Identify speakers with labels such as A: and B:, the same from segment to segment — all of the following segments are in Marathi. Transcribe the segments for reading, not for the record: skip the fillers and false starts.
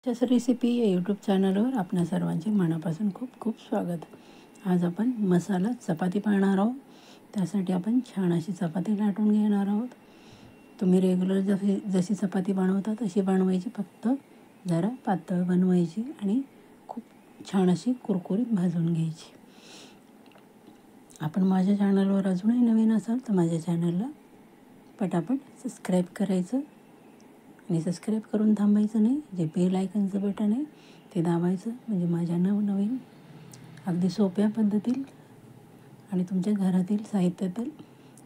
A: त्याच रेसिपी या यूट्यूब चॅनलवर आपल्या सर्वांचे मनापासून खूप खूप स्वागत. आज आपण मसाला चपाती पाहणार आहोत. त्यासाठी आपण छान अशी चपाती लाटून घेणार आहोत. तुम्ही रेग्युलर जशी चपाती बनवता तशी बनवायची, फक्त जरा पातळ बनवायची आणि खूप छान अशी कुरकुरीत भाजून घ्यायची. आपण माझ्या चॅनलवर अजूनही नवीन असाल तर माझ्या चॅनलला पटापट सबस्क्राईब करायचं आणि सबस्क्राईब करून थांबायचं नाही. जे बेल आयकनचं बटन आहे ते दाबायचं, म्हणजे माझ्या नवनवीन अगदी सोप्या पद्धतीत आणि तुमच्या घरातील साहित्यातील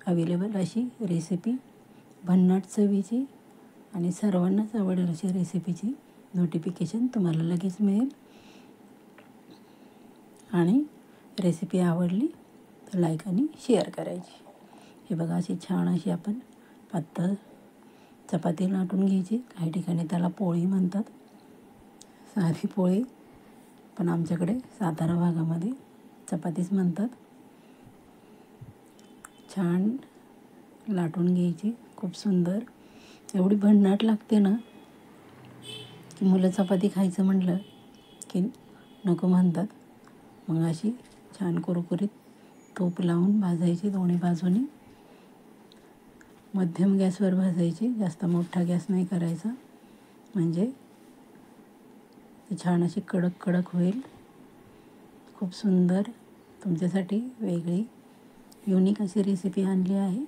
A: अवेलेबल अशी रेसिपी, भन्नाट चवीची आणि सर्वांनाच आवडेल अशी रेसिपीची नोटिफिकेशन तुम्हाला लगेच मिळेल. आणि रेसिपी आवडली तर लाईक आणि शेअर करायची. हे बघा, अशी छान अशी आपण पातळ चपाती लाटून घ्यायची. काही ठिकाणी त्याला पोळी म्हणतात, साधी पोळी, पण आमच्याकडे सातारा भागामध्ये चपातीच म्हणतात. छान लाटून घ्यायची, खूप सुंदर. एवढी भन्नाट लागते ना की मुलं चपाती खायचं म्हटलं की नको म्हणतात. मग अशी छान कुरकुरीत तूप लावून भाजायची दोन्ही बाजूनी. मध्यम गॅसवर भाजायची, जास्त मोठा गॅस नाही करायचा, म्हणजे ती छान अशी कडक कडक होईल. खूप सुंदर तुमच्यासाठी वेगळी युनिक अशी रेसिपी आणली आहे.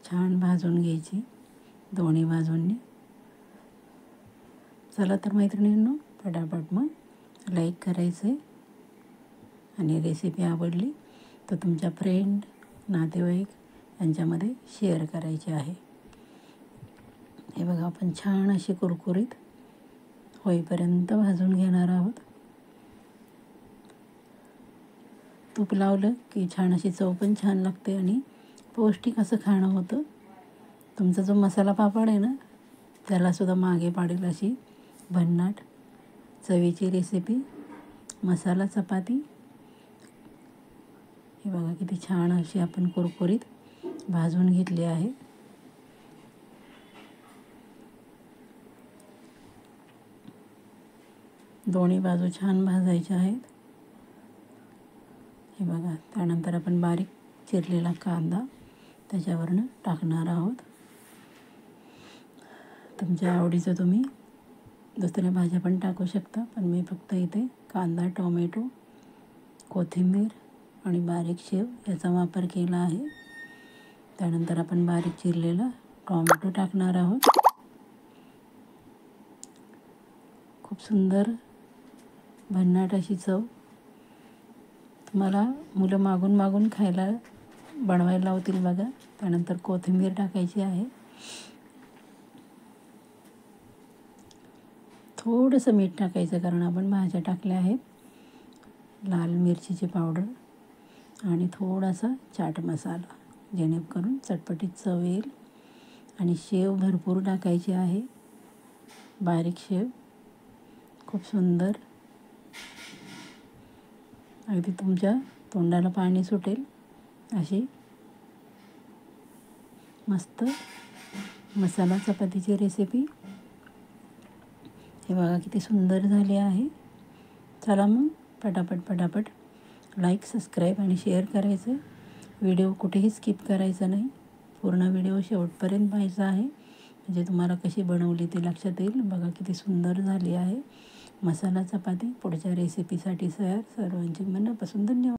A: छान भाजून घ्यायची दोन्ही बाजूंनी. चला तर मैत्रिणींनो, पटापट मग लाईक करायचं आहे आणि रेसिपी आवडली तर तुमच्या फ्रेंड, नातेवाईक यांच्यामध्ये शेअर करायची आहे. हे बघा, आपण छान अशी कुरकुरीत होईपर्यंत भाजून घेणार आहोत. तूप लावलं की छान अशी चव पण छान लागते आणि पौष्टिक असं खाणं होतं. तुमचा जो मसाला पापड आहे ना, त्यालासुद्धा मागे पाडेल अशी भन्नाट चवीची रेसिपी मसाला चपाती. हे बघा, किती छान अशी आपण कुरकुरीत भाजून घेतली आहे. दोन्ही बाजू छान भाजायच्या आहेत. हे बघा, त्यानंतर आपण बारीक चिरलेला कांदा त्याच्यावरनं टाकणार आहोत. तुमच्या आवडीचं तुम्ही दुसऱ्या भाज्या पण टाकू शकता, पण मी फक्त इथे कांदा, टोमॅटो, कोथिंबीर आणि बारीक शेव याचा वापर केला आहे. त्यानंतर आपण बारीक चिरलेला टोमॅटो टाकणार आहोत. खूप सुंदर भन्नाट अशी चव. तुम्हाला मुलं मागून मागून खायला बनवायला लावतील बघा. त्यानंतर कोथिंबीर टाकायची आहे. थोडंसं मीठ टाकायचं, कारण आपण भाज्या टाकल्या आहेत. लाल मिरचीची पावडर आणि थोडासा चाट मसाला, जेणेकरून चटपटीत चव येईल. आणि शेव भरपूर टाकायची आहे, बारीक शेव. खूप सुंदर, अगदी तुमच्या तोंडाला पाणी सुटेल अशी मस्त मसाला चपातीची रेसिपी. हे बघा, किती सुंदर झाली आहे. चला मग पटापट लाईक, सबस्क्राईब आणि शेअर करायचं. व्हिडिओ कुठेही स्किप करायचं नाही. पूर्ण व्हिडिओ शेवटपर्यंत पाहायचा आहे, म्हणजे तुम्हाला कशी बनवली ते लक्षात येईल. बघा, किती सुंदर झाली आहे मसाला चपाती. पुढच्या रेसिपीसाठी सर्वांचे मनापासून धन्यवाद.